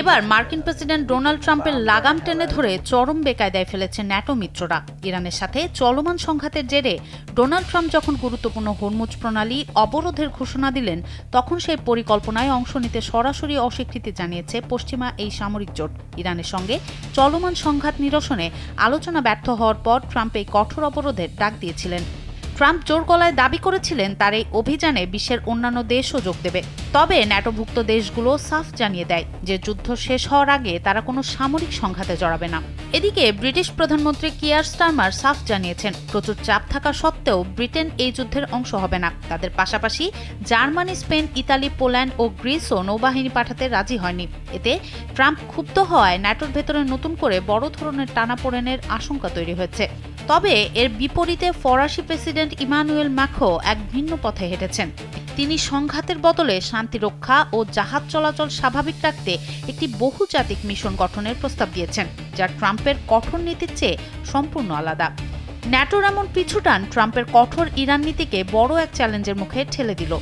এবার মার্কিন president Donald ট্রাম্পের লাগাম টেনে ধরে চরম বেকায়দায় ফেলেছে ন্যাটো মিত্ররা। ইরানের সাথে চলমান সংঘাতের জেরে ডোনাল্ড ট্রাম্প যখন গুরুত্বপূর্ণ হরমুজ প্রণালী অবরোধের ঘোষণা দিলেন, তখন সেই পরিকল্পনায় অংশ নিতে সরাসরি অস্বীকৃতি জানিয়েছে পশ্চিমা এই সামরিক জোট। ইরানের সঙ্গে চলমান সংঘাত নিরসনে আলোচনা ব্যর্থ হওয়ার পর ট্রাম্প এই কঠোর অবরোধের ডাক দিয়েছিলেন। ট্রাম্প জোর গলায় দাবি করেছিলেন তার এই অভিযানে বিশ্বের অন্যান্য দেশও যোগ দেবে। তবে ন্যাটোভুক্ত দেশগুলো সাফ জানিয়ে দেয় যে যুদ্ধ শেষ হওয়ার আগে তারা কোনো সামরিক সংঘাতে জড়াবে না। এদিকে ব্রিটিশ প্রধানমন্ত্রী কিয়ার স্টারমার সাফ জানিয়েছেন প্রচুর চাপ থাকা সত্ত্বেও ব্রিটেন এই যুদ্ধের অংশ হবে না। তাদের পাশাপাশি জার্মানি, স্পেন, ইতালি, পোল্যান্ড ও গ্রিসও নৌবাহিনী পাঠাতে রাজি হয়নি। এতে ট্রাম্প ক্ষুব্ধ হওয়ায় ন্যাটোর ভেতরে নতুন করে বড় ধরনের টানাপোড়েনের আশঙ্কা তৈরি হয়েছে। তবে এর বিপরীতে ফরাসি প্রেসিডেন্ট ইমানুয়েল ম্যাক্রো এক ভিন্ন পথে হেঁটেছেন। তিনি সংঘাতের বদলে শান্তি রক্ষা ও জাহাজ চলাচল স্বাভাবিক রাখতে একটি বহুজাতিক মিশন গঠনের প্রস্তাব দিয়েছেন, যা ট্রাম্পের কঠোর নীতির চেয়ে সম্পূর্ণ আলাদা। ন্যাটোর এমন পিছুটান ট্রাম্পের কঠোর ইরান নীতিকে বড় এক চ্যালেঞ্জের মুখে ঠেলে দিল।